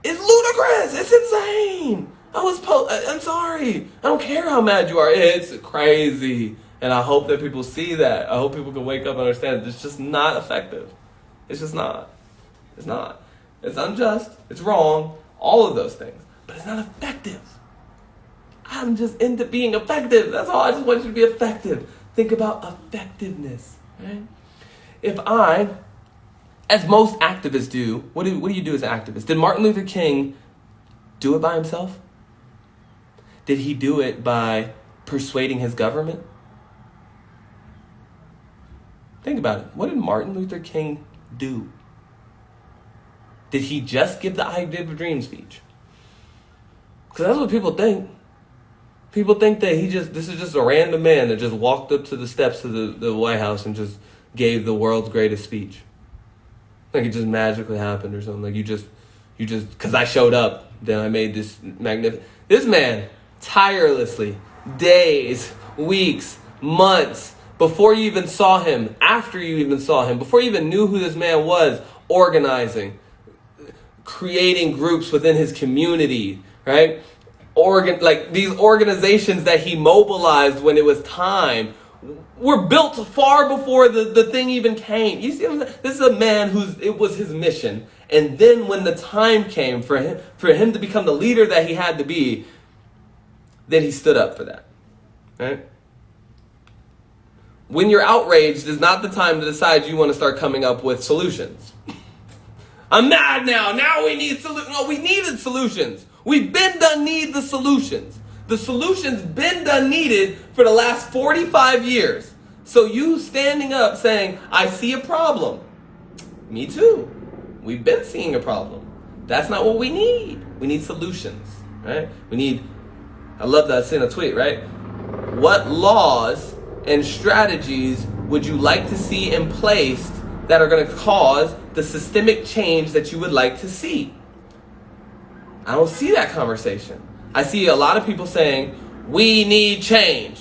is ludicrous. It's insane. I'm sorry. I don't care how mad you are. It's crazy. And I hope that people see that. I hope people can wake up and understand that it's just not effective. It's just not. It's not. It's unjust. It's wrong. All of those things. But it's not effective. I'm just into being effective. That's all. I just want you to be effective. Think about effectiveness. Right? If I, as most activists do, what do you do as an activist? Did Martin Luther King do it by himself? Did he do it by persuading his government? Think about it. What did Martin Luther King do? Did he just give the I Did a Dream speech? Because that's what people think. People think that this is just a random man that just walked up to the steps of the White House and just gave the world's greatest speech. Like it just magically happened or something. Like you just, because I showed up, then I made this magnificent. This man, tirelessly, days, weeks, months, before you even saw him, after you even saw him, before you even knew who this man was, organizing, creating groups within his community, right? Like these organizations that he mobilized when it was time were built far before the thing even came. You see what I'm saying? This is a man it was his mission. And then when the time came for him to become the leader that he had to be, then he stood up for that, right? When you're outraged is not the time to decide you want to start coming up with solutions. I'm mad now. Now we need solutions. No, we needed solutions. We've been done need the solutions. The solutions been done needed for the last 45 years. So you standing up saying, I see a problem. Me too. We've been seeing a problem. That's not what we need. We need solutions, right? I love that. I seen a tweet, right? What laws and strategies would you like to see in place that are going to cause the systemic change that you would like to see? I don't see that conversation. I see a lot of people saying, we need change.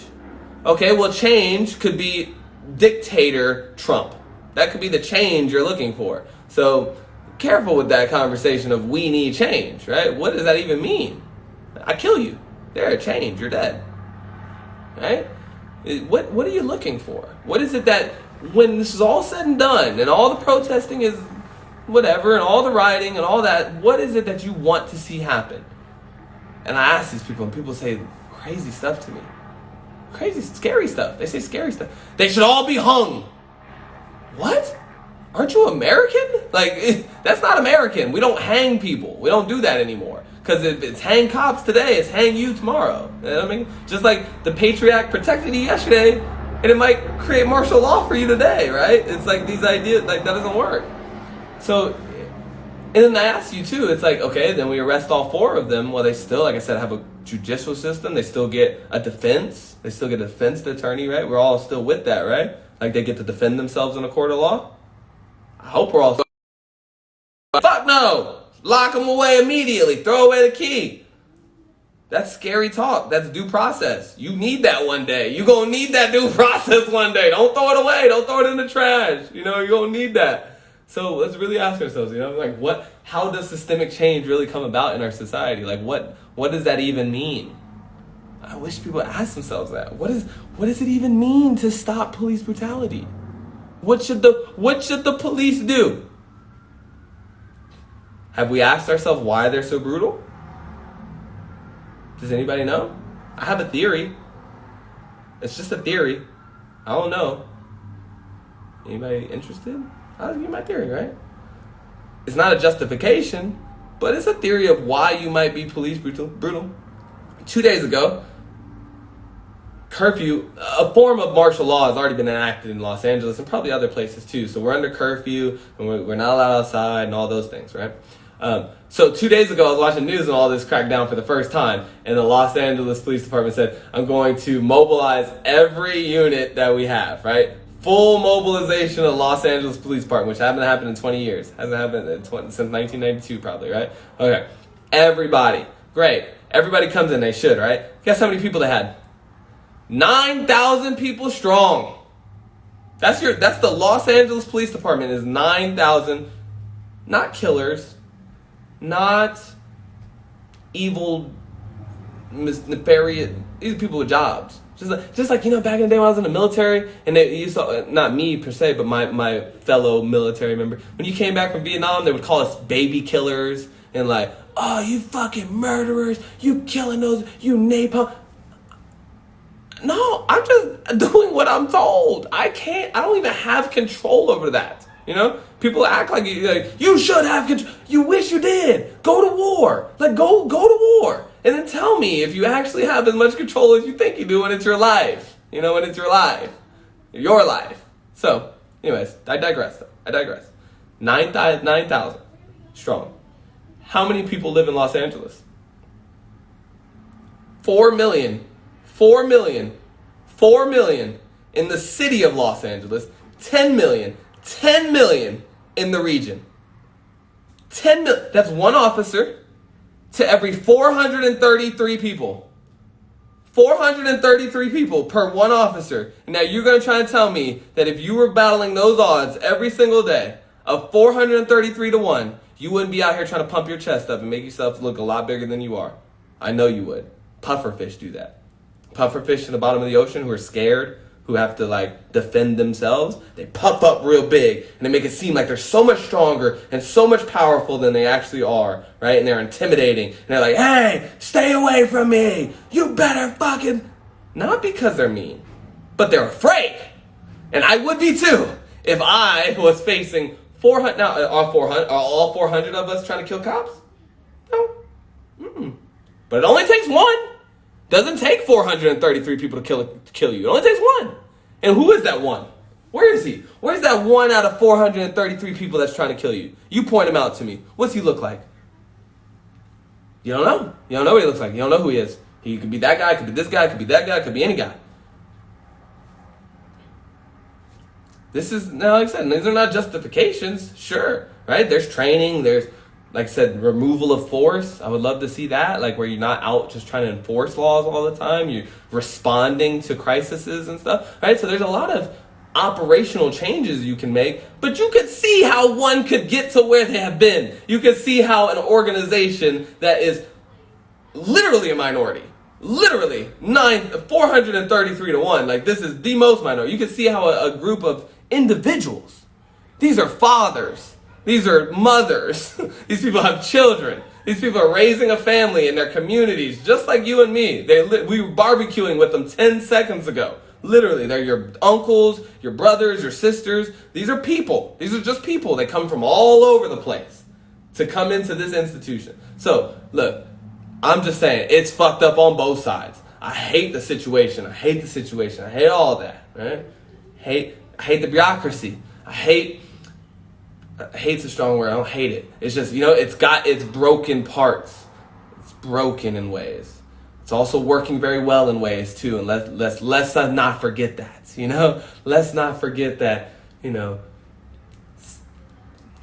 Okay, well, change could be dictator Trump. That could be the change you're looking for. So careful with that conversation of we need change, right? What does that even mean? I kill you. There, change, you're dead. Right? What are you looking for? What is it that when this is all said and done and all the protesting is whatever and all the rioting and all that, what is it that you want to see happen? And I ask these people and people say crazy stuff to me. Crazy, scary stuff. They say scary stuff. They should all be hung. What? Aren't you American? Like, that's not American. We don't hang people. We don't do that anymore. Because if it's hang cops today, it's hang you tomorrow. You know what I mean? Just like the Patriot Act protected you yesterday, and it might create martial law for you today, right? It's like these ideas, like that doesn't work. So, and then I ask you too, it's like, okay, then we arrest all four of them. Well, they still, like I said, have a judicial system. They still get a defense. They still get a defense attorney, right? We're all still with that, right? Like they get to defend themselves in a court of law. I hope we're all. Fuck no! Lock them away immediately. Throw away the key. That's scary talk. That's due process. You need that one day. You're going to need that due process one day. Don't throw it away. Don't throw it in the trash. You know, you're going to need that. So let's really ask ourselves, like how does systemic change really come about in our society? Like what does that even mean? I wish people ask themselves that. What does it even mean to stop police brutality? What should the police do? Have we asked ourselves why they're so brutal? Does anybody know? I have a theory. It's just a theory. I don't know. Anybody interested? I'll give you my theory, right? It's not a justification, but it's a theory of why you might be police brutal. 2 days ago, curfew, a form of martial law has already been enacted in Los Angeles and probably other places too. So we're under curfew and we're not allowed outside and all those things, right? So 2 days ago, I was watching news and all this cracked down for the first time. And the Los Angeles Police Department said, I'm going to mobilize every unit that we have, right? Full mobilization of Los Angeles Police Department, which hasn't happened in 20 years. Hasn't happened since 1992 probably, right? Okay. Everybody. Great. Everybody comes in. They should, right? Guess how many people they had? 9,000 people strong. That's the Los Angeles Police Department is 9,000, not killers, not evil, nefarious. These are people with jobs. Just like back in the day when I was in the military, and you saw, not me per se, but my fellow military member. When you came back from Vietnam, they would call us baby killers and like, oh, you fucking murderers, you killing those, you napalm. No, I'm just doing what I'm told. I don't even have control over that. People act like you should have control. You wish you did. Go to war. Like go to war. And then tell me if you actually have as much control as you think you do when it's your life. When it's your life. Your life. So, anyways, I digress. 9,000 strong. How many people live in Los Angeles? 4 million. 4 million. 4 million in the city of Los Angeles. 10 million. 10 million in the region. 10 million. That's one officer to every 433 people. 433 people per one officer. Now you're going to try and tell me that if you were battling those odds every single day of 433 to 1, you wouldn't be out here trying to pump your chest up and make yourself look a lot bigger than you are. I know you would. Pufferfish do that. Pufferfish in the bottom of the ocean who are scared, who have to defend themselves, they puff up real big and they make it seem like they're so much stronger and so much powerful than they actually are, right? And they're intimidating and they're like, hey, stay away from me. You better fucking... Not because they're mean, but they're afraid. And I would be too if I was facing 400... Now, are all 400 of us trying to kill cops? No. Mm-mm. But it only takes one. Doesn't take 433 people to kill you. It only takes one. And who is that one? Where is he? Where's that one out of 433 people that's trying to kill you? You point him out to me. What's he look like? You don't know. You don't know what he looks like. You don't know who he is. He could be that guy, could be this guy, could be that guy, could be any guy. This is, now like I said, these are not justifications. Sure, right? There's training, there's, like I said, removal of force. I would love to see that, where you're not out just trying to enforce laws all the time. You're responding to crises and stuff, right? So there's a lot of operational changes you can make, but you could see how one could get to where they have been. You could see how an organization that is literally a minority, literally 433 to 1, this is the most minority. You can see how a group of individuals, these are fathers, these are mothers. These people have children. These people are raising a family in their communities, just like you and me. We were barbecuing with them 10 seconds ago. Literally, they're your uncles, your brothers, your sisters. These are people. These are just people. They come from all over the place to come into this institution. So, look, I'm just saying, it's fucked up on both sides. I hate the situation. I hate all that, right? I hate the bureaucracy. Hate's a strong word. I don't hate it. It's just, it's got its broken parts. It's broken in ways. It's also working very well in ways too. And let's not forget that, Let's not forget that,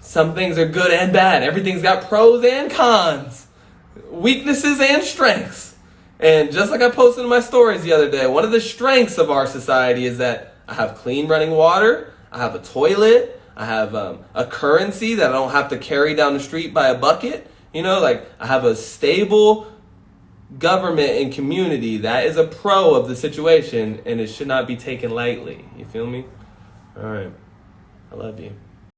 some things are good and bad. Everything's got pros and cons, weaknesses and strengths. And just like I posted in my stories the other day, one of the strengths of our society is that I have clean running water. I have a toilet. I have a currency that I don't have to carry down the street by a bucket. You know, like I have a stable government and community that is a pro of the situation, and it should not be taken lightly. You feel me? All right. I love you.